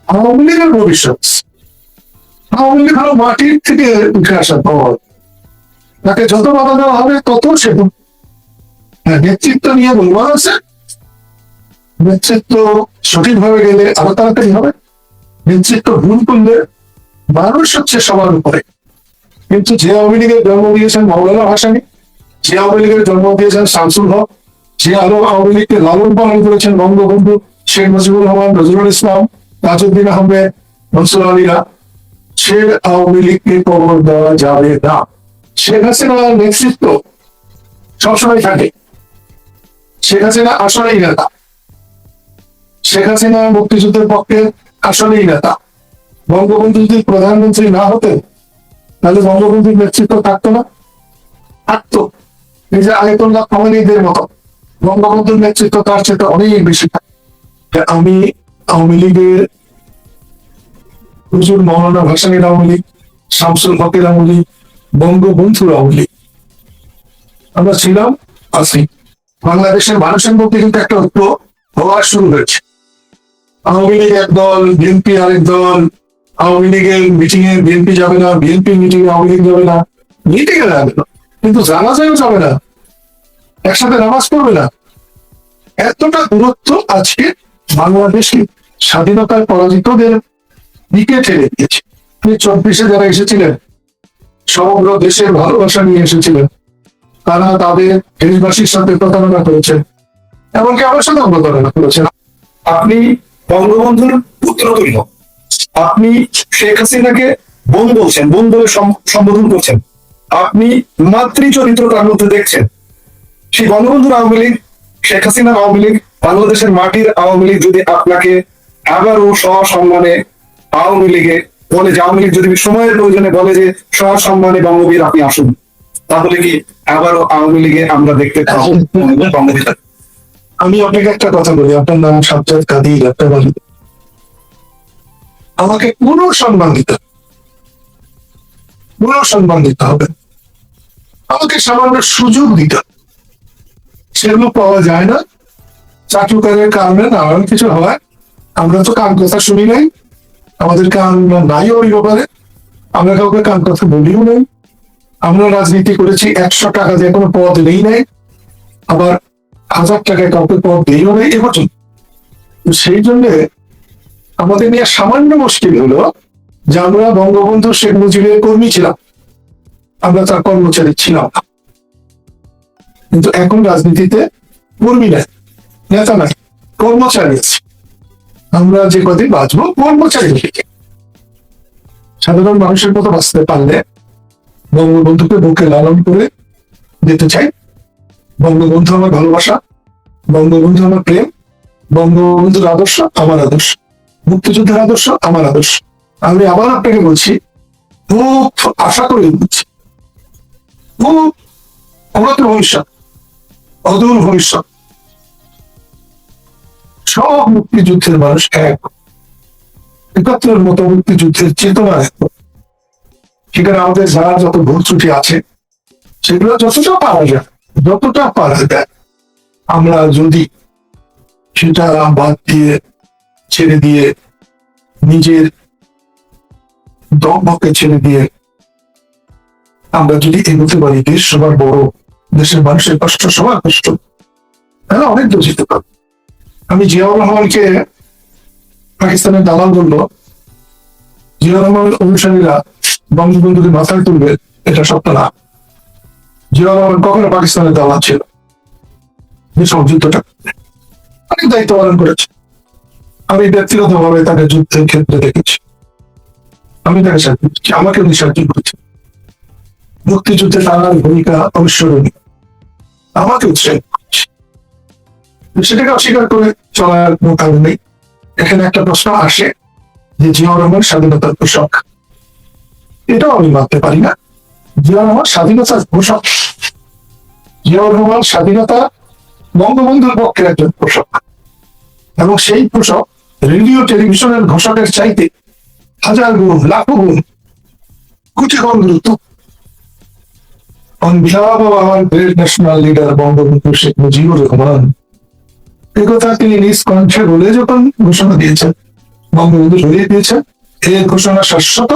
আওয়ামী লীগের ভবিষ্যৎ, আওয়ামী লীগ হলো মাটির থেকে উঠে আসা দল, তাকে যত বাধা দেওয়া হবে তত সে নেতৃত্ব নিয়ে বলবার আছে। নেতৃত্ব সঠিকভাবে গেলে আরো তাড়াতাড়ি হবে, নেতৃত্ব ভুল করলে মানুষ হচ্ছে সবার উপরে। কিন্তু যে আওয়ামী লীগের জন্ম দিয়েছেন মাওলানা ভাসানী, যে আওয়ামী লীগের জন্ম দিয়েছেন শামসুল হক, যে আরো আওয়ামী লীগকে লালন পালন করেছেন বঙ্গবন্ধু শেখ মুজিবুর রহমান, নজরুল ইসলাম, তাজউদ্দিন আহমেদ, মনসুর আলীরা, সে আওয়ামী লীগকে কবর দেওয়া যাবে না। শেখ হাসিনার নেতৃত্ব সবসময় থাকে। শেখ হাসিনা আসলেই নেতা, শেখ হাসিনা মুক্তিযুদ্ধের পক্ষে আসলেই নেতা। বঙ্গবন্ধু যদি প্রধানমন্ত্রী না হতেন তাহলে বঙ্গবন্ধুর নেতৃত্ব থাকতো না, থাকতো। এই যে আয়তুল্লাহ খামেনিদের মতো, বঙ্গবন্ধুর নেতৃত্ব তার চেয়ে অনেক বেশি থাকে। আমি আওয়ামী লীগের হুজুর মৌলানা ভাসানীর আওয়ামী লীগ, শামসুল হকের আওয়ামী লীগ, বঙ্গবন্ধুর আওয়ামী লীগ আমরা ছিলাম, আছি। বাংলাদেশের মানুষের মধ্যে কিন্তু একটা ঐক্য হওয়া শুরু হয়েছে। আওয়ামী লীগ এক দল, বিএনপি আরেক দল। আওয়ামী লীগের মিটিং এ বিএনপি যাবে না, বিএনপি মিটিং এ আওয়ামী লীগ যাবে না, মিটিং এ যাবে না, কিন্তু জানাজাও যাবে না, একসাথে নামাজ পড়বে না। এতটা দূরত্ব আজকে বাংলাদেশে স্বাধীনতায় পরাজিতদের দিকে ঠেলে দিয়েছে। 24-এ যারা এসেছিলেন সমগ্র দেশের ভালোবাসা নিয়ে এসেছিলেন, তারা তাদের দেশবাসীর সাথে প্রতারণা করেছেন, এমনকি আমার সাথে প্রতারণা করেছেন। আপনি বঙ্গবন্ধুর পুত্রতুল্য, আপনি শেখ হাসিনাকে বোন বলছেন, বোন বলে সম্বোধন করছেন, আপনি মাতৃ চরিত্র তার মধ্যে দেখছেন। সেই বঙ্গবন্ধুর আওয়ামী লীগ, শেখ হাসিনার আওয়ামী লীগ, বাংলাদেশের মাটির আওয়ামী লীগ যদি আপনাকে আবারও সসম্মানে আওয়ামী লীগে বলে যে, আওয়ামী লীগ যদি সময়ের প্রয়োজনে বলে যে সসম্মানে বঙ্গবীর আপনি আসুন, তাহলে কি আবারও আওয়ামী লীগে আমরা দেখতে পাবো বঙ্গবীর? আমি আপনাকে একটা কথা বলি, আপনার নাম সাজ্জাদ কাদির, একটা বলি, আমাকে কোনো সম্মান দিতে, কোনো সম্মান দিতে হবে, আমাকে সামান্য সুযোগ দিতে, সেগুলো পাওয়া যায় না। চাটুকারের কারণে নানান কিছু হয়, আমরা তো কান কথা শুনি নাই, আমাদের কান নাই ওই ব্যাপারে, আমরা কাউকে কান কথা বলিও নাই। আমরা রাজনীতি করেছি 100 টাকা দিয়ে কোনো পদ নেই নাই, আবার 1000 টাকায় কাউকে পদ দিয়েও নেই এবছর। সেই জন্য আমাদের নিয়ে সামান্য মুশকিল হলো যে আমরা বঙ্গবন্ধু শেখ মুজিবের কর্মী ছিলাম, আমরা তার কর্মচারী ছিলাম না। কিন্তু এখন রাজনীতিতে কর্মী নাই, নেতা নাই, কর্মচারী আছে। আমরা যে কদিন বাঁচবো কর্মচারী থেকে, সাধারণ মানুষের মতো বাঁচতে পারলে বঙ্গবন্ধুকে বুকে লালন করে যেতে চাই। বঙ্গবন্ধু আমার ভালোবাসা, বঙ্গবন্ধু আমার প্রেম, বঙ্গবন্ধুর আদর্শ আমার আদর্শ, মুক্তিযুদ্ধের আদর্শ আমার আদর্শ। আমি আবার আপনাকে বলছি, খুব আশা করে বলছি, খুব উন্নত ভবিষ্যৎ, অদূর ভবিষ্যৎ, সব মুক্তিযুদ্ধের মানুষ এক, 71-এর মতো মুক্তিযুদ্ধের চেতনা এক। সেখানে আমাদের যারা যত ভুল ত্রুটি আছে সেগুলো যতটা পারা যায়, যতটা পারা যায়, আমরা যদি সেটা বাদ দিয়ে, ছেড়ে দিয়ে, নিজের দম্ভকে ছেড়ে দিয়ে আমরা যদি এগোতে পারি, দেশ সবার বড়, দেশের মানুষের কষ্ট সবার কষ্ট, তাহলে অনেক দূর যেতে পারবে। আমি জিয়াউর রহমানকে পাকিস্তানের দালাল বলবো, জিয়াউর রহমানের অনুসারীরা বঙ্গবন্ধুকে মাথায় তুলবে, এটা সত্য না। জিয়াউর রহমান কখনো পাকিস্তানের দালাল ছিল, যুদ্ধটা অনেক দায়িত্ব পালন করেছে। আমি ব্যক্তিগত ভাবে তাকে যুদ্ধের ক্ষেত্রে দেখেছি, আমি তাকে সাহায্য করছি, আমাকে উনি সাহায্য করেছেন। মুক্তিযুদ্ধে তার ভূমিকা অবিস্মরণীয়, আমাকে উৎসাহিত করছে, সেটাকে অস্বীকার করে চলার কোনো কারণ নেই। এখানে একটা প্রশ্ন আসে যে জিয়াউর রহমান স্বাধীনতার ঘোষক, এটাও আমি মানতে পারি না। জিয়াউর রহমান স্বাধীনতার ঘোষক, জিয়াউর রহমান স্বাধীনতা বঙ্গবন্ধুর পক্ষের একজন ঘোষক, এবং সেই ঘোষক রেডিও টেলিভিশনের ঘোষকের চাইতে 1000 গুণ, লাখো গুণ, কোটি গুণ গুরুত্ব। On behalf of our great national leader Bangabandhu Sheikh Mujibur Rahman, একথা তিনি নিজ কণ্ঠে বলে যখন ঘোষণা দিয়েছেন বঙ্গবন্ধু সরিয়ে দিয়েছেন। এই ঘোষণা শাশ্বত,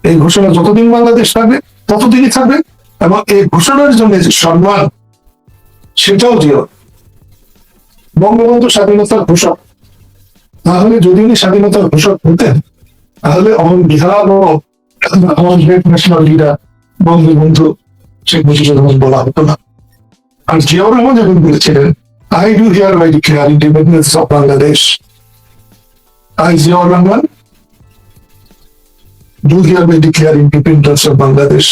এই ঘোষণা যতদিন বাংলাদেশ থাকবে ততদিনই থাকবে, এবং এই ঘোষণার জন্য যে সম্মান সেটাও জিও। বঙ্গবন্ধু স্বাধীনতার ঘোষক, তাহলে যদি উনি স্বাধীনতার ঘোষক হতেন তাহলে অমন বিহার ও আমার great national leader Bangabandhu Sheikh Mujibur Rahman বলা হতো না। আর জিয়াউর রহমান যখন বলেছিলেন, I do hereby declare independence of Bangladesh, I Ziaur Rahman do hereby declare independence of Bangladesh,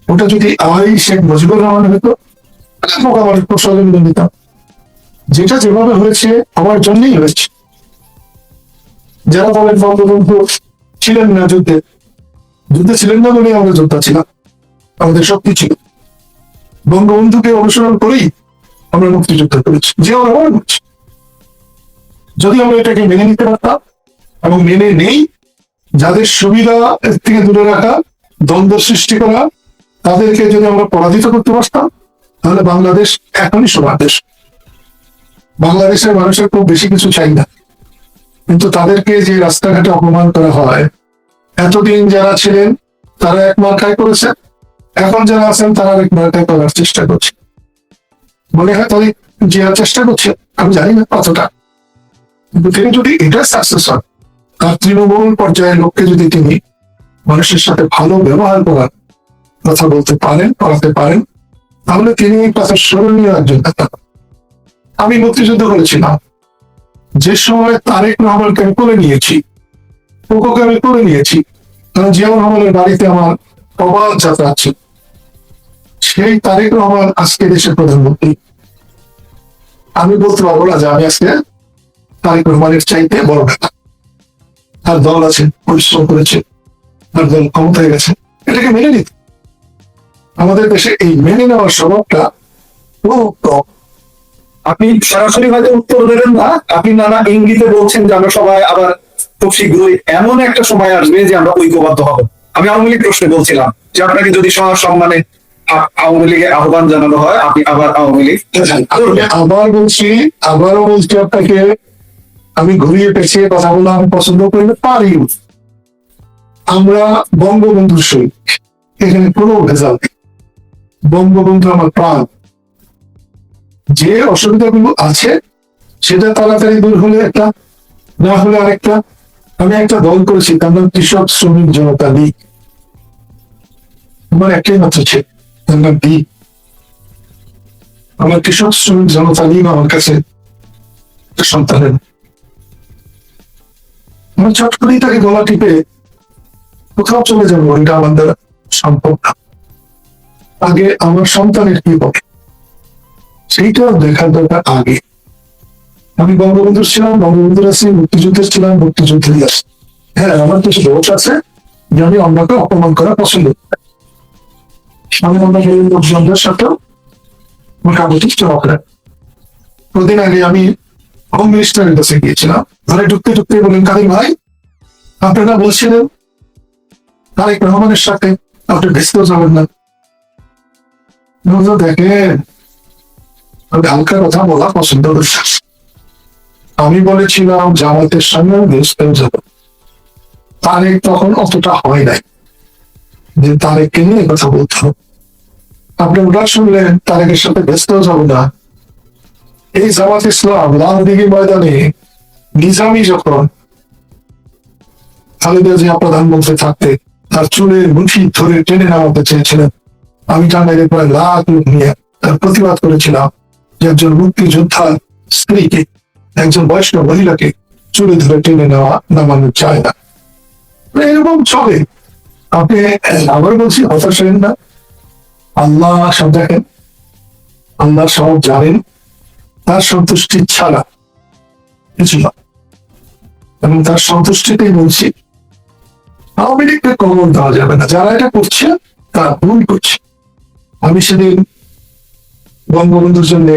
ওটা যদি আই শেখ মুজিবুর রহমান হতো আমার প্রসারণ দিতাম। যেটা যেভাবে হয়েছে আমার জন্যই হয়েছে। যারা বলেন বঙ্গবন্ধু ছিলেন না যুদ্ধে, যুদ্ধে ছিলেন না বলে আমরা যোদ্ধা ছিলাম, আমাদের শক্তি ছিল। বঙ্গবন্ধুকে অনুসরণ করেই আমরা মুক্তিযুদ্ধ করেছি, যে আমরা করছি। যদি আমরা এটাকে মেনে নিতে পারতাম এবং মেনে নেই, যাদের সুবিধা এর থেকে দূরে রাখা, দ্বন্দ্ব সৃষ্টি করা, তাদেরকে যদি আমরা পরাজিত করতে পারতাম তাহলে বাংলাদেশ এখনই সোনার দেশ। বাংলাদেশের মানুষের খুব বেশি কিছু চাই না, কিন্তু তাদেরকে যে রাস্তাঘাটে অপমান করা হয়, এতদিন যারা ছিলেন তারা এক মার্কায় করেছে, এখন যারা আছেন তারা এক মার্কায় করার চেষ্টা করছে। মনে হয় তাই যে চেষ্টা করছে, আমি জানি না কতটা, কিন্তু তিনি যদি এটা সাকসেস হন, তার তৃণমূল পর্যায়ের লোককে যদি তিনি মানুষের সাথে ভালো ব্যবহার করার কথা বলতে পারেন, করাতে পারেন, তাহলে তিনি কথা স্মরণীয় একজন নেতা। আমি মুক্তিযুদ্ধ করেছিলাম, যে সময় তারেক রহমানকে আমি করে নিয়েছি, ওকে আমি করে নিয়েছি, কারণ জিয়াউর রহমানের বাড়িতে আমার প্রবাদ যাত্রা ছিল। সেই তারেক রহমান আজকে দেশের প্রধানমন্ত্রী। আমি বলতে পারবো না যে আমি আজকে তারেক রহমানের চাইতে বড় নেতা। তার দল আছে, পরিশ্রম করেছে, তার দল ক্ষমতায় গেছে, এটাকে মেনে নিতে। আমাদের দেশে এই মেনে নেওয়ার স্বভাবটা খুব কম। আপনি সরাসরি হয়তো উত্তর দেবেন না, আপনি নানা ইঙ্গিতে বলছেন যে আমরা সবাই আবার খুব শীঘ্রই এমন একটা সময় আসবে যে আমরা ঐক্যবদ্ধ হব। আমি আওয়ামী লীগ প্রশ্নে বলছিলাম যে আপনাকে যদি সম্মানে আওয়ামী লীগের আহ্বান জানানো হয়, আপনি আবার আওয়ামী লীগ আবারও বলছি আপনাকে, আমি ঘুরিয়ে পেছিয়ে কথা বলে আমি পছন্দ করি না, পারি। আমরা বঙ্গবন্ধুর সৈনিক, এখানে কোনো ভেজাল নেই। বঙ্গবন্ধু আমার প্রাণ। যে অসুবিধাগুলো আছে সেটা তাড়াতাড়ি দূর হলে একটা, না হলে আরেকটা। আমি একটা দল করেছি, তার নাম কৃষক শ্রমিক জনতা লীগ। আমার একটাই মাত্র ছিল, তার নাম লীগ। আমার কৃষক শ্রমিক জনতা লীগ আমার কাছে সন্তানের, আমি চট করেই তাকে গলা টিপে কোথাও চলে যাবো, এটা আমার দ্বারা সম্ভব না। আগে আমার সন্তানের কি হবে সেইটা দেখার দরকার আগে। আমি বঙ্গবন্ধুর ছিলাম, বঙ্গবন্ধুর আছি, মুক্তিযুদ্ধের ছিলাম, মুক্তিযুদ্ধেরই আছি। হ্যাঁ, আমার কিছু দোষ আছে যে আমি অন্যকে অপমান করা পছন্দ করি। আমি অন্যকে লোকজনদের সাথে মোটামুটি চমক রাখি। কদিন আগে আমি হোম মিনিস্টারের কাছে গিয়েছিলাম, ঘরে ঢুকতে ঢুকতে বলেন, কাদির ভাই আপনারা বলছিলেন তারেক রহমানের সাথে আপনি ভেস্তেও যাবেন না। দেখেন, আমি হালকা কথা বলা পছন্দ করি। আমি বলেছিলাম জামাতের সঙ্গে ভেস্তেও যাব। তারেক তখন অতটা হয় নাই যে তারেককে নিয়ে কথা বলতে হবে। আপনি ওটা শুনলেন তারেকের সাথে ভেস্তেও যাব না। এই জামাত ইসলাম লালদিঘি ময়দানে নিজামী যখন খালেদা জিয়া প্রধানমন্ত্রী থাকতে তার চুলের মুঠি ধরে টেনে নামাতে চেয়েছিলেন, আমি টাঙ্গাইলে প্রায় লাখ লোক নিয়ে তার প্রতিবাদ করেছিলাম যে একজন মুক্তিযোদ্ধার স্ত্রীকে, একজন বয়স্ক মহিলাকে চুলে ধরে টেনে নামানো চায় না। এরকম চলে। আপনি আবার বলছি, হতাশ হবেন না। আল্লাহ সব দেখেন, আল্লাহ সব জানেন, তার সন্তুষ্টি ছাড়া কিছু না। এবং তার সন্তুষ্টিতেই বলছি, আওয়ামী লীগকে কবর দেওয়া যাবে না। যারা এটা করছে তারা ভুল করছে। আমি সেদিন বঙ্গবন্ধুর জন্য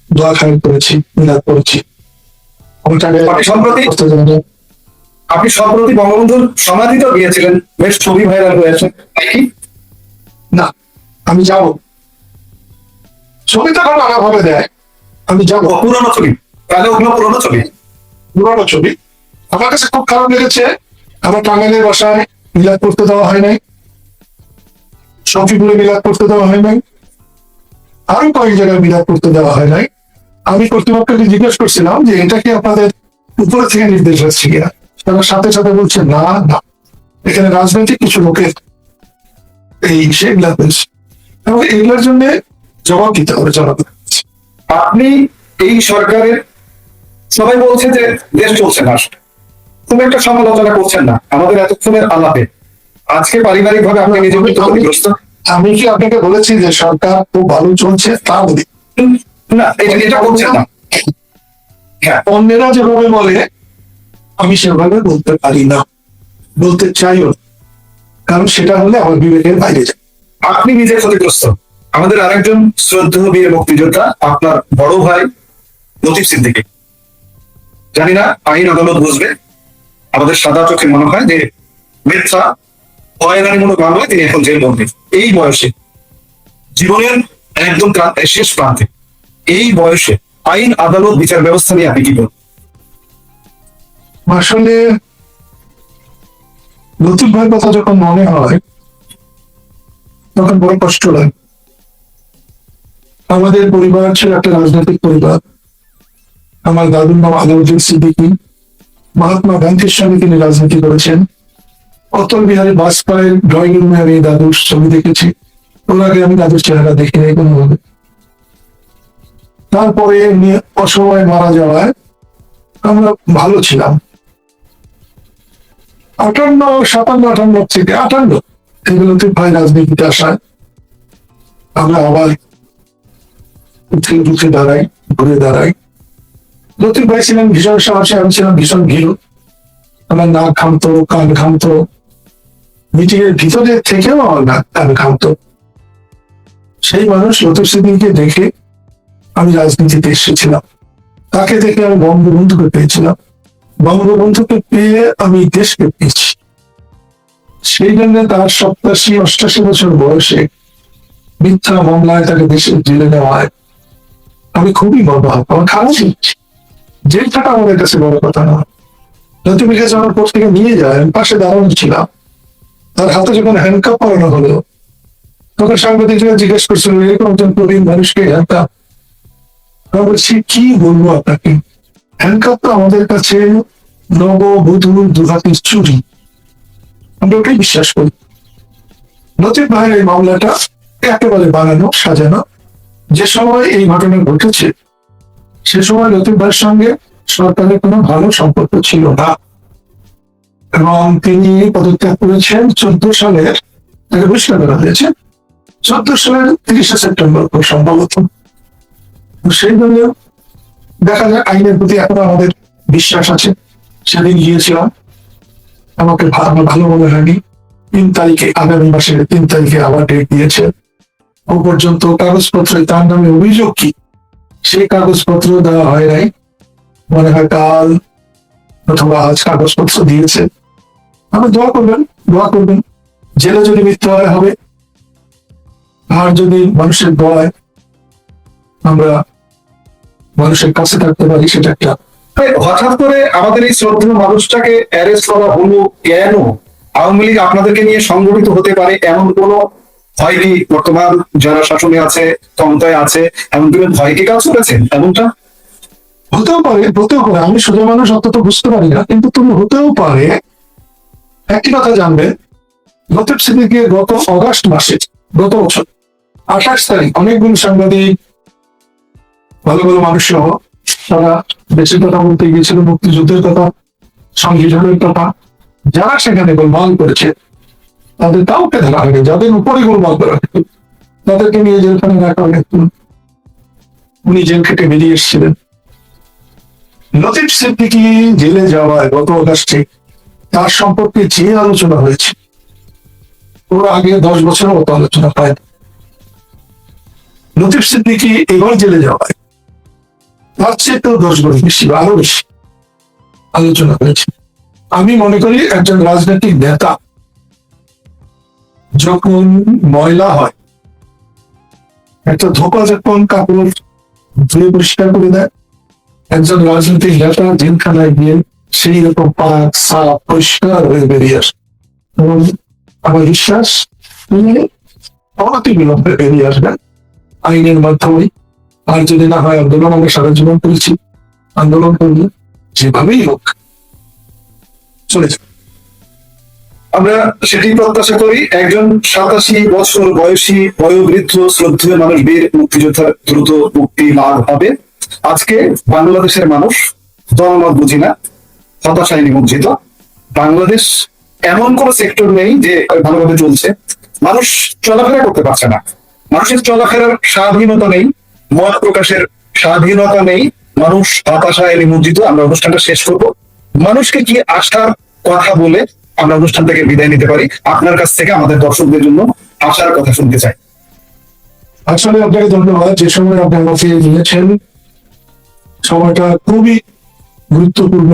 দোয়া খায়র করেছি, মিলাদ করেছি। আপনি সম্প্রতি বঙ্গবন্ধুর সমাধিতেও গিয়েছিলেন, বেশ ছবি ভাইরাল হয়েছে, তাই কি? না, আমি যাবো। ছবি তো নানা ভাবে দেয়, আমি যাবো। পুরোনো ছবি, তাহলে ওগুলো পুরোনো ছবি। পুরোনো ছবি আমার কাছে খুব খারাপ লেগেছে, আমার টাঙ্গাইলের বাসায় মিলাদ করতে দেওয়া হয় নাই, সফিপুরে মিলাদ করতে দেওয়া হয় নাই, আরো কয়েক জায়গায় মিলাদ করতে দেওয়া হয় নাই। আমি কর্তৃপক্ষকে জিজ্ঞেস করছিলাম যে এটা কি আপনাদের উপরে থেকে নির্দেশ আসছে কিনা, তারা সাথে সাথে বলছে না না, এখানে রাজনৈতিক কিছু লোকের এই সেগুলা হয়েছে এবং এগুলোর জন্য জবাব দিতে হবে জনগণ। আপনি এই সরকারের, সবাই বলছে যে দেশ চলছে না, খুব একটা সমালোচনা করছেন না আমাদের এতক্ষণের আলাপে। আজকে পারিবারিক ভাবে আপনি নিজেকে ক্ষতিগ্রস্ত। আমি কি আপনাকে বলেছি যে সরকার খুব ভালো চলছে তা বলি না, এটা করছেন না। হ্যাঁ, অন্যেরা যেভাবে বলে আমি সেভাবে বলতে পারি না, বলতে চাইও না, কারণ সেটা হলে আমার বিবেকের বাইরে যায়। আপনি নিজে ক্ষতিগ্রস্ত। আমাদের আরেকজন শ্রদ্ধেয় বীর মুক্তিযোদ্ধা আপনার বড় ভাই লতিফ সিদ্দিকী, জানি না আইন আদালত বুঝবে, আমাদের সাদা চোখে মনে হয় যে মিথ্যা হয়রানিমূলক মামলায় তিনি এখন জেলবন্দী। এই বয়সে, জীবনের একদম শেষ প্রান্তে, এই বয়সে আইন আদালত বিচার ব্যবস্থা নিয়ে আপনি কি বলবেন? আসলে লতিফ ভাইয়ের কথা যখন মনে হয় তখন বড় কষ্ট লাগে। আমাদের পরিবার ছিল একটা রাজনৈতিক পরিবার। আমার দাদুর নাম আলাউদ্দিন সিদ্দিকী, মহাত্মা গান্ধীর সঙ্গে তিনি রাজনীতি করেছেন। অটল বিহারী বাজপেয়ীর ড্রয়িং রুমে আমি দাদুর ছবি দেখেছি, ওর আগে আমি দাদুর চেহারা দেখি নাই কোনোভাবে। তারপরে উনি অসময়ে মারা যাওয়ায় আমরা ভালো ছিলাম। 58, 57, 58 থেকে 58 এগুলোতে ভাই রাজনীতিতে আসায় আমরা আবার উঠে উঠে দাঁড়াই, ঘুরে দাঁড়াই। লতিফ ভাই ছিলেন ভীষণ সাহসী, আমি ছিলাম ভীষণ ভীরু। আমার নাক ঘামতো, কান ঘামতো, মিটিং এর ভিতরে থেকেও আমার নাক কান ঘামতো। সেই মানুষ লতিফ সিদ্দিকীকে দেখে আমি রাজনীতিতে এসেছিলাম, তাকে দেখে আমি বঙ্গবন্ধুকে পেয়েছিলাম, বঙ্গবন্ধুকে পেয়ে আমি দেশকে পেয়েছি। সেই জন্য তার 87-88 বছর বয়সে মিথ্যা মামলায় তাকে দেশে জেলে নেওয়ায় আমি খুবই মর্মাহত, আমার খারাপ লাগছে। জেলটাটা আমাদের কাছে বড় কথা না। লতিফকে যখন কোর্ট থেকে নিয়ে যায়, আমি পাশে দাঁড়ানো ছিলাম, তার হাতে যখন হ্যান্ডকাপ পরানো হলো তখন সাংবাদিকরা জিজ্ঞেস করছিল এরকম একজন প্রবীণ মানুষকে হ্যান্ডকাপ। আমি বলছি কি বলবো আপনাকে, হ্যান্ডকাপ তো আমাদের কাছে নববধূর দুহাতের চুরি, আমরা ওটাই বিশ্বাস করি। লতিফ ভাইয়ের এই মামলাটা একেবারে বানানো সাজানো। যে সময় এই ঘটনা ঘটেছে সে সময় লতিফ ভাইয়ের সঙ্গে সরকারের কোনো ভালো সম্পর্ক ছিল না এবং তিনি পদত্যাগ করেছেন 14 সালের, তাকে বহিষ্কার করা হয়েছে 14 সালের 30শে সেপ্টেম্বর খুব সম্ভবত। সেই জন্য দেখা যায় আইনের প্রতি এখনো আমাদের বিশ্বাস আছে। সেদিন গিয়েছিলাম, আমাকে আমার ভালো মনে হয়নি। 3 তারিখে, আগামী মাসের 3 তারিখে আবার ডেট দিয়েছে। ও পর্যন্ত কাগজপত্র, তার নামে অভিযোগ কি সেই কাগজপত্র দেওয়া হয় নাই, মনে হয় কাল অথবা আজ কাগজপত্র দিয়েছে। আপনি দোয়া করবেন, দোয়া করবেন, জেলে যদি মৃত্যু হয় হবে, আর যদি মানুষের দোয়ায় আমরা মানুষের কাছে থাকতে পারি সেটা একটা। হঠাৎ করে আমাদের এই শ্রদ্ধেয় মানুষটাকে অ্যারেস্ট করা হলো কেন? আওয়ামী লীগ আপনাদেরকে নিয়ে সংগঠিত হতে পারে এমন কোনো হয়নি? বর্তমান যারা শাসনে আছে, ক্ষমতায় আছে, এমন কোনো ভয় কি কাজ করেছে? এমনটা হতেও পারে, হতেও পারে, আমি সোজা মানুষ অত তো বুঝতে পারি না, কিন্তু তুমি হতেও পারে। একটি কথা জানবে, লতিফ সিদ্দিকী গত অগাস্ট মাসে, গত বছর 28 তারিখ অনেকগুলো সাংবাদিক, ভালো ভালো মানুষ সহ তারা দেশের কথা বলতে গিয়েছিল, মুক্তিযুদ্ধের কথা, সংবিধানের কথা, যারা সেখানে গোলমাল করেছে তাদের কাউকে ধরা হয়নি, যাদের উপরে গোলমাল করা হতো তাদেরকে নিয়ে জেলখানে রাখা হতো। উনি জেল খেটে বেরিয়ে এসেছিলেন। লতিফ সিদ্দিকী জেলে যাওয়ায় গত অগাস্টে তার সম্পর্কে যে আলোচনা হয়েছে ওর আগে 10 বছরের মতো আলোচনা পায়। লতিফ সিদ্দিকী এবার জেলে যাওয়ায় তার চেয়ে তো 10 গুণ বেশি, আরো বেশি আলোচনা হয়েছে। আমি মনে করি একজন রাজনৈতিক নেতা যখন ময়লা হয়, একটা ধোপা যখন কাপড় ধুয়ে পরিষ্কার করে দেয়, একজন রাজনৈতিক নেতা জেলখানায় গিয়ে সেই রকম পাক সাফ পরিষ্কার হয়ে বেরিয়ে আসবে। এবং আমার বিশ্বাস তিনি অনতি বিলম্বে বেরিয়ে আসবেন আইনের মাধ্যমে। আর যদি না হয় আন্দোলন, আমরা সারা জীবন করেছি, আন্দোলন করলে যেভাবেই হোক চলে যাবে। আমরা সেটি প্রত্যাশা করি একজন 87 বছর বয়সী বয়োবৃদ্ধ শ্রদ্ধেয় মানুষ বীর মুক্তিযোদ্ধার দ্রুত মুক্তি লাভ হবে। আজকে বাংলাদেশের মানুষ দলমত বুঝি না, হতাশায় নিমজ্জিত। বাংলাদেশ এমন কোন সেক্টর নেই যে ভালোভাবে চলছে, মানুষ চলাফেরা করতে পারছে না, মানুষের চলাফেরার স্বাধীনতা নেই, মত প্রকাশের স্বাধীনতা নেই, মানুষ হতাশায় নিমজ্জিত। আমরা অনুষ্ঠানটা শেষ করব। মানুষকে কি আশার কথা বলে আমরা অনুষ্ঠান থেকে বিদায় নিতে পারি? আপনার কাছ থেকে আমাদের দর্শকদের জন্য আশার কথা শুনতে চাই। আসলে আপনাকে ধন্যবাদ, যে সময় আপনি আমাকে নিয়েছেন সময়টা খুবই গুরুত্বপূর্ণ।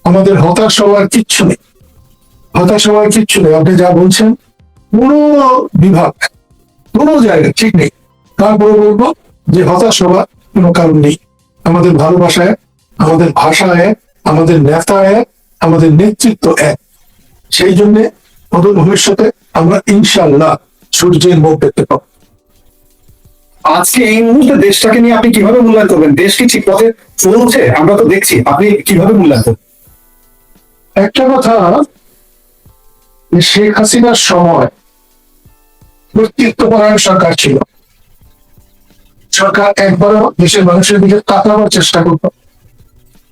আমাদের হতাশ হওয়ার কিচ্ছু নেই, হতাশ হওয়ার কিচ্ছু নেই। আপনি যা বলছেন কোনো বিভাগ, কোনো জায়গা ঠিক নেই। তারপরে বলবো যে হতাশ হওয়ার কোনো কারণ নেই। আমাদের ভালোবাসায়, আমাদের ভাষায়, আমাদের নেতায়, আমাদের নেতৃত্ব এক। সেই জন্য অদূর ভবিষ্যতে আমরা ইনশাআল্লাহ সূর্যের মুখ দেখতে পাবো। আজকে এই মুহূর্তে দেশটাকে নিয়ে আপনি কিভাবে মূল্যায়ন করবেন? দেশ কি ঠিক পথে চলছে? আমরা তো দেখছি, আপনি কিভাবে মূল্যায়ন করবেন? একটা কথা, শেখ হাসিনার সময় কর্তৃত্বপরায়ণ সরকার ছিল। সরকার একবারও দেশের মানুষের দিকে তাকাবার চেষ্টা করত,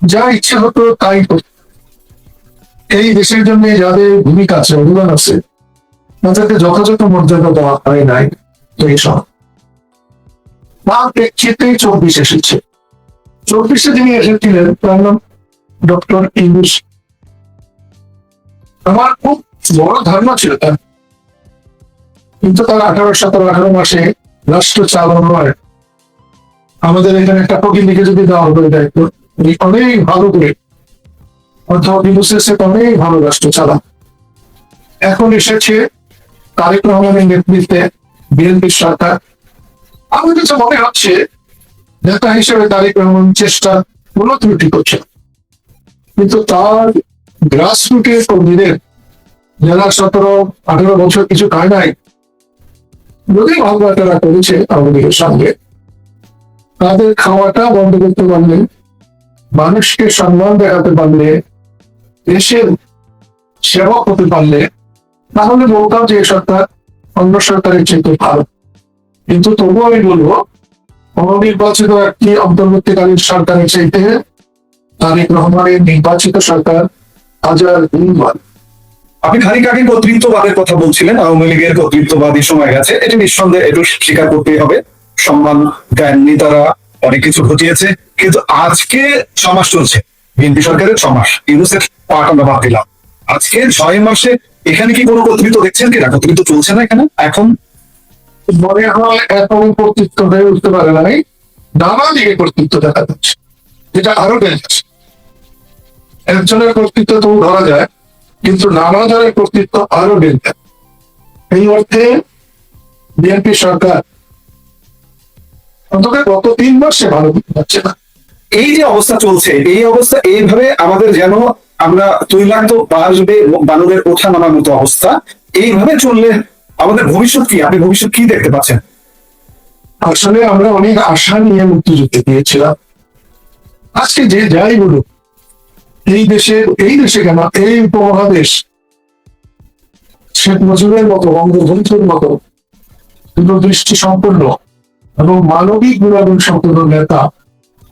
যা ইচ্ছে হতো তাই করত। এই দেশের জন্য যাদের ভূমিকা আছে, অবদান আছে, তাদেরকে যথাযথ মর্যাদা দেওয়া হয় নাই। এই সময় তার প্রেক্ষিতে 24 এসেছে। 24-এ যিনি এসেছিলেন তার নাম ডক্টর ইউনূস। আমার খুব বড় ধারণা ছিল তার, কিন্তু তার 18 মাসে রাষ্ট্র চালানোর আমাদের এখানে একটা প্রতিনিধিকে যদি দেওয়া হবে দায়িত্ব, উনি অনেক ভালো করে, অর্থাৎ ইউনূসের সাথে অনেক ভালো রাষ্ট্র চালান। এখন এসেছে তারেক রহমানের নেতৃত্বে বিএনপির সরকার। আমার কাছে মনে হচ্ছে নেতা হিসেবে তারেক রহমান চেষ্টা কোনো ত্রুটি করছে না। কিন্তু তার গ্রাসরুটের কর্মীদের, যারা 17-18 বছর কিছু খায় নাই, যদি ভাবনাটা করেছে আওয়ামী লীগের সঙ্গে, তাদের খাওয়াটা বন্ধ করতে পারলে, মানুষকে সম্মান দেখাতে পারলে, দেশের সেবক হতে পারলে, তাহলে বলতাম যে সরকার অন্য সরকারের চেয়ে ভালো। কিন্তু তবুও আমি বলবো, অনির্বাচিত একটি অন্তর্বর্তীকালীন সরকারের চাইতে তারেক রহমানের নির্বাচিত সরকার হাজার গুণ ভালো। আপনি খানিক আগে কর্তৃত্ববাদের কথা বলছিলেন, আওয়ামী লীগের কর্তৃত্ববাদী সময় গেছে, এটি নিঃসন্দেহে একটু স্বীকার করতেই হবে। সম্মান দেননি, তারা অনেক কিছু ঘটিয়েছে। কিন্তু আজকে 6 মাস চলছে বিএনপি সরকারের, 6 মাস ইউনূসের পাঠ আমরা বাদ দিলাম। আজকে 6 মাসে এখানে কি কোনো কর্তৃত্ব দেখছেন কিনা? কর্তৃত্ব চলছে না এখানে এখন? মনে হয় এখন কর্তৃত্ব হয়ে উঠতে পারে নাই, নানা দিকে কর্তৃত্ব দেখা যাচ্ছে, যেটা আরো ডেঞ্জারাস। একজনের কর্তৃত্ব তো ধরা যায়, কিন্তু নানা জনের কর্তৃত্ব আরো ডেঞ্জার। এই অর্থে বিএনপি সরকার অন্তত গত 3 মাসে ভালো যাচ্ছে না। এই যে অবস্থা চলছে, এই অবস্থা এইভাবে আমাদের যেন আমরা তৈলাক্ত বাসবে বানরের ওঠা নামার মতো অবস্থা, এইভাবে চললে আমাদের ভবিষ্যৎ কি? আপনি ভবিষ্যৎ কি দেখতে পাচ্ছেন? আসলে আমরা অনেক আশা নিয়ে মুক্তিযুদ্ধে গিয়েছিলাম। আজকে যে যাই বলুক, এই দেশে কেন, এই উপমহাদেশ শেখ মুজিবের মতো, বঙ্গবন্ধুর মতো দূরদৃষ্টি সম্পন্ন এবং মানবিক গুণাগুণ সম্পন্ন নেতা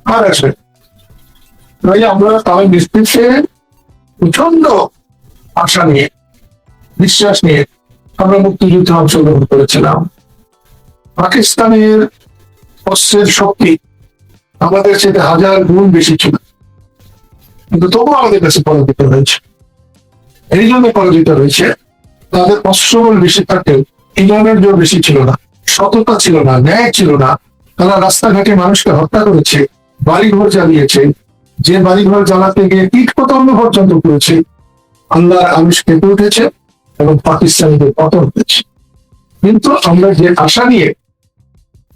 আর আসবে। তাই আমরা তার নেতৃত্বে প্রচন্ড আশা নিয়ে, বিশ্বাস নিয়ে আমরা মুক্তিযুদ্ধে অংশগ্রহণ করেছিলাম। পাকিস্তানের অস্ত্রের শক্তি আমাদের চেয়ে হাজার গুণ বেশি ছিল, কিন্তু তবুও আমাদের কাছে পরাজিত হয়েছে। এই জন্য পরাজিত হয়েছে, তাদের অস্ত্রবল বেশি থাকলেও ইমানের জোর বেশি ছিল না, সততা ছিল না, ন্যায় ছিল না। তারা রাস্তাঘাটে মানুষকে হত্যা করেছে, বাড়িঘর জ্বালিয়েছে, যে বাড়িঘর জ্বালাতে গিয়ে কীট পতঙ্গ পর্যন্ত করেছে। আল্লাহ আমিষ কেঁপে উঠেছে এবং পাকিস্তানিদের পতন হয়েছে। কিন্তু আমরা যে আশা নিয়ে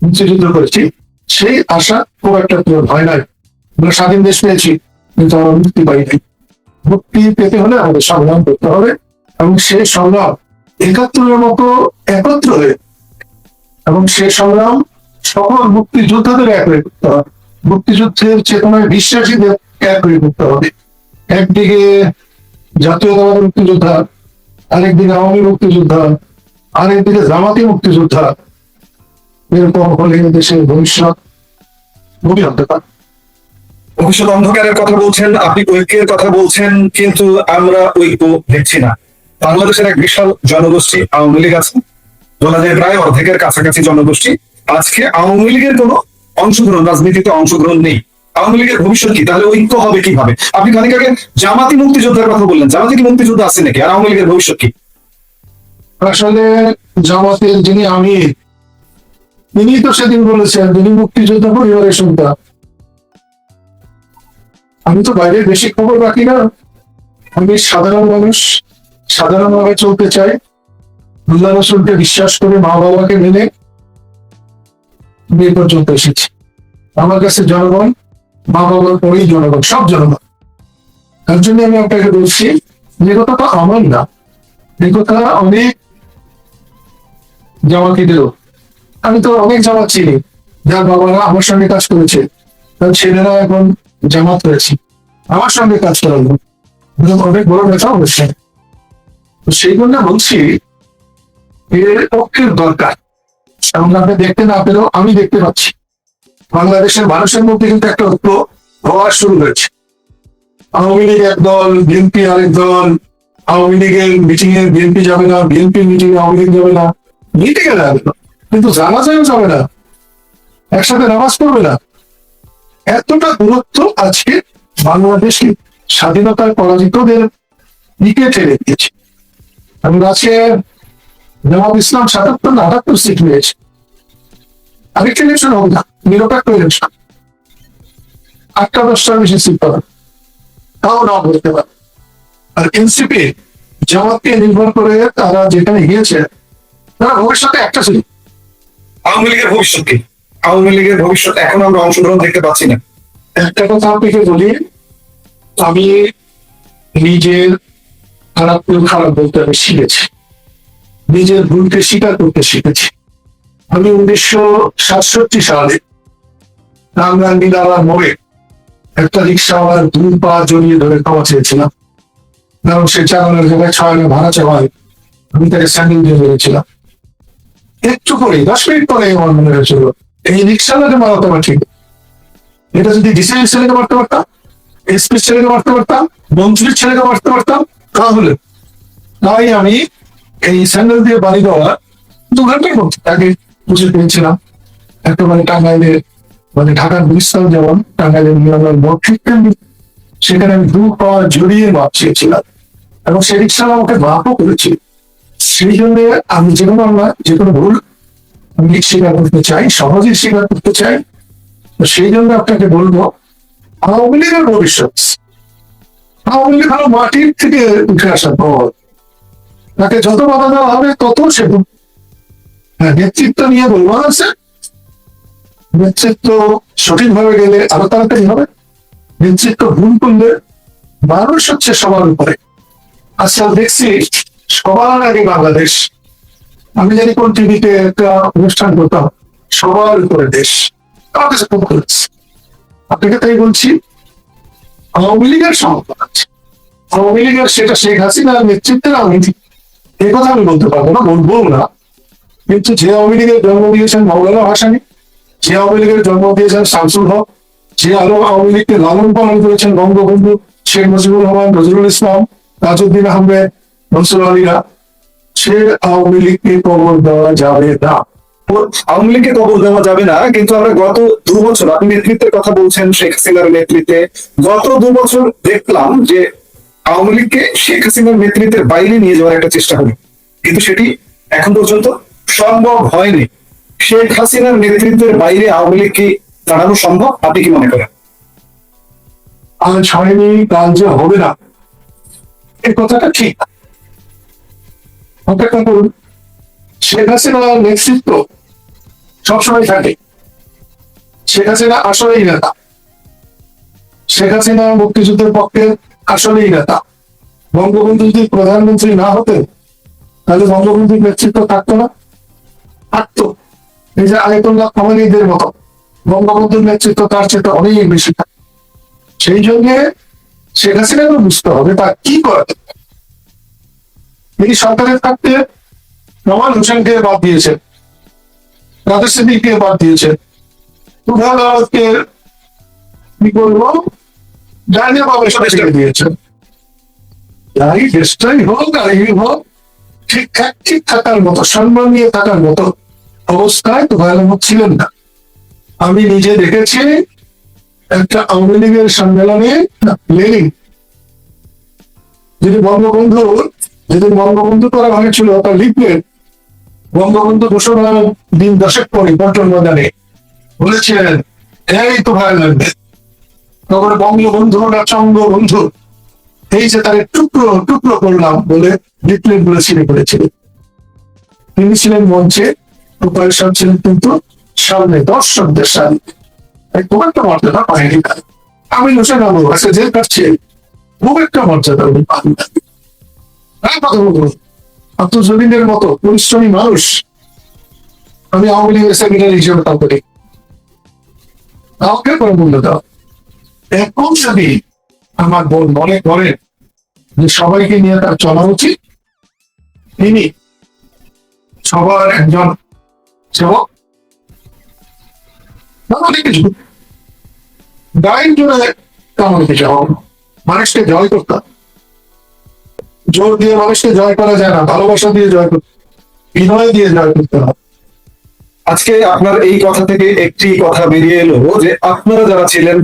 মুক্তিযুদ্ধ করেছি, সেই আশা খুব একটা পূরণ হয় নাই। আমরা স্বাধীন দেশ পেয়েছি, কিন্তু আমরা মুক্তি পাই নাই। মুক্তি পেতে হলে আমাদের সংগ্রাম করতে হবে, এবং সেই সংগ্রাম ৭১-এর মতো একত্র হয়ে, এবং সেই সংগ্রাম সকল মুক্তিযোদ্ধাদের এক হয়ে করতে হবে। মুক্তিযুদ্ধের চেতনায় বিশ্বাসীদের এক হয়ে করতে হবে। একদিকে জাতীয়তাবাদী মুক্তিযোদ্ধা, আরেকদিকে আওয়ামী মুক্তিযোদ্ধা, আরেকদিকে জামাতি মুক্তিযোদ্ধা। এরকম হলে দেশের ভবিষ্যৎ খুবই অন্ধকার। ভবিষ্যৎ অন্ধকারের কথা বলছেন, আপনি ঐক্যের কথা বলছেন, কিন্তু আমরা ঐক্য দেখছি না। বাংলাদেশের এক বিশাল জনগোষ্ঠী আওয়ামী লীগ আছে, দোলাদের প্রায় অর্ধেকের কাছাকাছি জনগোষ্ঠী। আজকে আওয়ামী লীগের কোনো অংশগ্রহণ, রাজনীতিতে অংশগ্রহণ নেই। আওয়ামী লীগের ভবিষ্যৎ কি? তাহলে ঐক্য হবে কিভাবে? আপনি খানিক আগে জামাতি মুক্তিযোদ্ধার কথা বললেন, জামাতি কি মুক্তিযোদ্ধা আছে নাকি? আর আওয়ামী লীগের ভবিষ্যৎ কি? আসলে জামাতের যিনি আমির, তিনি তো সেদিন বলেছেন তিনি মুক্তিযোদ্ধা পরিবারের সন্তান। আমি তো বাইরে বেশি খবর রাখি না, আমি সাধারণ মানুষ, সাধারণভাবে চলতে চাই, আল্লাহ রসুলকে বিশ্বাস করে মা বাবাকে মেনে বিয়ে পর্যন্ত এসেছি। আমার কাছে জনগণ মা বাবার পরেই জনগণ, সব জনগণ। তার জন্য আমি আপনাকে বলছি যে কথাটা আমার না, এই কথা অনেক জামাতিদেরও। আমি তো অনেক জামাত চিনি যার বাবারা আমার সঙ্গে কাজ করেছে, তার ছেলেরা এখন জামাত হয়েছে আমার সঙ্গে কাজ করার জন্য, অনেক বড় নেতা অবশ্যই। তো সেই জন্য বলছি এর ঐক্যের দরকার, এবং আপনি দেখতে না পেলেও আমি দেখতে পাচ্ছি বাংলাদেশের মানুষের মধ্যে কিন্তু একটা ঐক্য হওয়া শুরু হয়েছে। আওয়ামী লীগ এক দল, বিএনপি আরেক দল। আওয়ামী লীগের মিটিং এ বিএনপি যাবে না, বিএনপির মিটিং এ আওয়ামী লীগ যাবে না, মিটিং এ যাবে না, কিন্তু জানাজাও যাবে না, একসাথে নামাজ পড়বে না। এতটা দূরত্ব আজকে বাংলাদেশে স্বাধীনতার পরাজিতদের দিকে ঠেলে দিয়েছে। এবং আজকে জামাত ইসলাম ৭৭-৭৮ সিট পেয়েছে। আরেকটা ইলেকশন হবে না, নিরপেক্ষ ইলেকশন, ৮টা-১০টার বেশি সিট পাবে, তাও না বলতে পারে। আর এনসিপি জামাতকে নির্ভর করে তারা যেখানে গিয়েছে, তারা ভবিষ্যতে একটা ছিল। আওয়ামী লীগের ভবিষ্যৎ কি? আওয়ামী লীগের ভবিষ্যৎ এখন আমরা অংশগ্রহণ দেখতে পাচ্ছি না। একটা কথা আপনাকে বলি, আমি নিজের খারাপ বলতে আমি শিখেছি, নিজের ভুলকে স্বীকার করতে শিখেছি। আমি ১৯৬৭ সালে টাঙ্গাইল নীলালার মোড়ে একটা রিক্সাওয়ালার ২ পা জড়িয়ে ধরে ক্ষমা চেয়েছিলাম, কারণ সে চালানোর জায়গায় ৬ আনা ভাড়া চাওয়ায় আমি তাকে স্যান্ডেল দিয়ে ধরেছিলাম। একটু পরে ১০ মিনিট পরে আমার মনে হয়েছিল এই রিক্সাওয়ালাকে মারাতে আমার ঠিক, এটা যদি ডিসির ছেলেকে মারতে পারতাম, এসপির ছেলেকে মারতে পারতাম, মন্ত্রীর ছেলেকে মারতে পারতাম, তাহলে তাই আমি এই স্যান্ডেল দিয়ে বাড়ি দেওয়া ২ ঘন্টার মধ্যে তাকে বুঝে পেয়েছিলাম। একটা টাঙ্গাইলে ঢাকার গুলিস্তান যেমন টাঙ্গাইলের নিয়মের মোট ঠিক তেমনি সেখানে আমি ২ পা জড়িয়ে মাপ চেয়েছিলাম, এবং সে রিক্সাওয়ালা আমাকে মাপও করেছি। সেই জন্য আমি যে কোনো ভুল আমি স্বীকার করতে চাই, সহজে স্বীকার করতে চাই। তো সেই জন্য আপনাকে বলবো আওয়ামী লীগের ভবিষ্যৎ, আওয়ামী লীগ হলো মাটির থেকে উঠে আসা পর, তাকে যত বাধা দেওয়া হবে তত সে নেতৃত্ব নিয়ে বলবো আছে। নেতৃত্ব সঠিকভাবে গেলে আরো তাড়াতাড়ি হবে, নেতৃত্ব ভুল করলে মানুষ হচ্ছে সবার উপরে। আজকাল দেখছি সবার আগে বাংলাদেশ, আমি জানি কোন টিভিতে একটা অনুষ্ঠান করতাম, সবার উপরে দেশ, আমার কাছে খুব ভালো লাগছে। আপনাকে তাই বলছি আওয়ামী লীগের সমর্থন আছে, আওয়ামী লীগের সেটা শেখ হাসিনার নেতৃত্বের রাজনীতি, এই কথা আমি বলতে পারবো না, বলবো না। কিন্তু যে আওয়ামী লীগের জন্ম দিয়েছেন মাওলানা ভাসানী, যে আওয়ামী লীগের জন্ম দিয়েছেন শামসুল হক, যে আরো আওয়ামী লীগকে লালন পালন করেছেন বঙ্গবন্ধু শেখ মুজিবুর রহমান, নজরুল ইসলাম, তাজউদ্দিন আহমেদ, মনসুর আলীরা, সে আওয়ামী লীগকে কবর দেওয়া যাবে না। আওয়ামী লীগকে কবর দেওয়া যাবে না, কিন্তু আমরা গত ২ বছর, আপনি নেতৃত্বের কথা বলছেন শেখ হাসিনার নেতৃত্বে, গত ২ বছর দেখলাম যে আওয়ামী লীগকে শেখ হাসিনার নেতৃত্বের বাইরে নিয়ে যাওয়ার একটা চেষ্টা হলো, কিন্তু সেটি এখন পর্যন্ত সম্ভব হয়নি। শেখ হাসিনার নেতৃত্বের বাইরে আওয়ামী লীগ কি দাঁড়ানো সম্ভব? আপনি কি মনে করেন? আজ হয়নি, কাল যে হবে না, এই কথাটা ঠিক। অপেক্ষা করুন, শেখ হাসিনার নেতৃত্ব সবসময় থাকে। শেখ হাসিনা আসলেই নেতা, শেখ হাসিনা মুক্তিযুদ্ধের পক্ষে আসলেই নেতা। বঙ্গবন্ধু যদি প্রধানমন্ত্রী না হতেন তাহলে বঙ্গবন্ধুর নেতৃত্ব থাকতো না? থাকতো। এই যে আয়তুল্লাহ খামেনিদের মতো বঙ্গবন্ধুর নেতৃত্ব তার চেয়ে অনেক বেশি থাকে। সেই জন্য শেখ হাসিনাকে বুঝতে হবে তা কি করা দরকার। তিনি সরকারের থাকতে নওয়াজ হোসেনকে বাদ দিয়েছেন, রাজেশ সিদ্দিককে বাদ দিয়েছেন, তুফাইল আহমেদকে কি বলবো জানিয়ে ভাবে সবাই দিয়েছেন। তাই দেশটাই হোক আর এই হোক ঠিকঠাক ঠিক থাকার মতো, সম্মান নিয়ে থাকার মতো অবস্থায় তুফাইল আহমেদ ছিলেন না। আমি নিজে দেখেছি একটা আওয়ামী লীগের সম্মেলনে লেনিন যদি বঙ্গবন্ধু করা হয়েছিল তার লিখলেন বঙ্গবন্ধু ঘোষণার দিন 10 পরে পল্টন ময়দানে বলেছিলেন এই তো ভাই লাগবে তখন বঙ্গবন্ধু না চঙ্গবন্ধু, এই যে তার টুকরো টুকরো করলাম বলে লিখলেন বলে ছিঁড়ে পড়েছিলেন। তিনি ছিলেন মঞ্চে, তুফাইল সাহেব ছিলেন কিন্তু সামনে দর্শকদের সামনে। খুব একটা মর্যাদা পায়নি। আমি হোসেন আবু আজকে জেল কাটছে, খুব একটা মর্যাদা উনি পান না। আব্দুল জলিলের মতো পরিশ্রমী মানুষ আমি আওয়ামী লীগের সেক্রেটারি হিসেবে কাউকে দেখি, কাউকে কোনো মূল্য দেওয়া। এখন যদি আমার বোন মনে করে যে সবাইকে নিয়ে তার চলা উচিত, তিনি সবার একজন সেবক, অনেক কিছু গাইড জুড়ে তেমন কিছু হবে। মানুষকে জয় করতে হবে, জোর দিয়ে মানুষকে জয় করা যায় না, ভালোবাসা দিয়ে জয় করতে, বিনয় দিয়ে জয় করতে হবে। আজকে আপনার এই কথা থেকে একটি কথা বেরিয়ে এলো যে আপনারা যারা ছিলেন,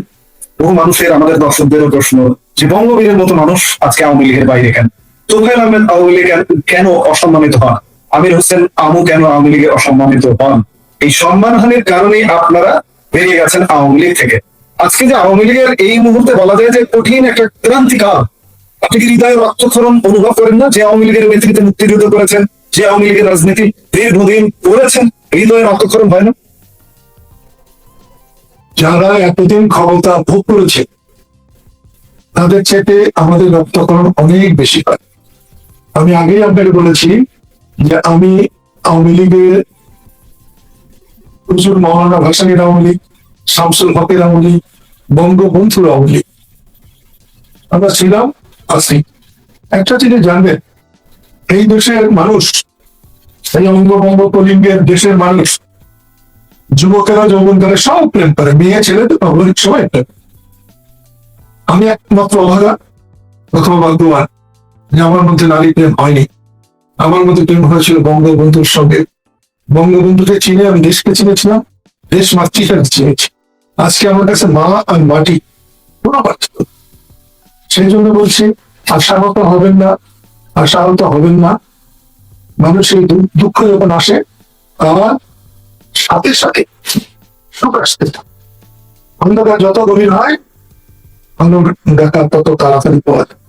বহু মানুষের, আমাদের দর্শকদেরও প্রশ্ন যে বঙ্গবীরের মতো মানুষ আজকে আওয়ামী লীগের বাইরে কেন? তুফাইল আহমেদ আওয়ামী লীগ কেন অসম্মানিত হন? আমির হোসেন আমু কেন আওয়ামী লীগের অসম্মানিত হন? এই সম্মানহানির কারণে আপনারা বেরিয়ে গেছেন আওয়ামী লীগ থেকে। আজকে যে আওয়ামী লীগের এই মুহূর্তে বলা যায় যে কঠিন একটা ক্রান্তিকাল, আপনি কি হৃদয়ের রক্তক্ষরণ অনুভব করেন না? যে আওয়ামী লীগের নেতৃত্বে মুক্তিযুদ্ধ করেছেন, যে আওয়ামী লীগের রাজনীতি দীর্ঘদিন করেছেন, হৃদয়ের রক্তক্ষরণ হয় না? যারা এতদিন ক্ষমতা ভোগ করেছে তাদের চেয়ে আমাদের রক্তক্ষরণ অনেক বেশি হয়। আমি আগেই আপনাকে বলেছি যে আমি আওয়ামী লীগের প্রচুর মৌলানা ভাসানীর আওয়ামী লীগ, শামসুল হকের আওয়ামী লীগ, বঙ্গবন্ধুর আওয়ামী লীগ আমরা ছিলাম, আছি। একটা জিনিস জানবেন, এই দেশের মানুষ, এই অঙ্গভঙ্গ কলিঙ্গের দেশের মানুষ, যুবকেরা যৌবনকারা সব প্রেম করে, মেয়ে ছেলে তো অনেক সবাই প্রেম। আমি একমাত্র অভাগা অথবা ভাগ্যবান যে আমার মধ্যে নারী প্রেম হয়নি। আমার মধ্যে প্রেম হয়েছিল বঙ্গবন্ধুর সঙ্গে। বঙ্গবন্ধুকে চিনে আমি দেশকে চিনেছিলাম, দেশ মাতৃকাকে চিনেছি। আজকে আমার কাছে মা আর মাটি কোনো পার্থক্য। সেই জন্য বলছি আশাহত হবেন না, আশাহত হবেন না। মানুষের দুঃখ যখন আসে তার সাথে সাথে সুখ আসতে থাকে। অন্ধকার যত গভীর হয় আলো দেখা তত তাড়াতাড়ি পাওয়া যায়।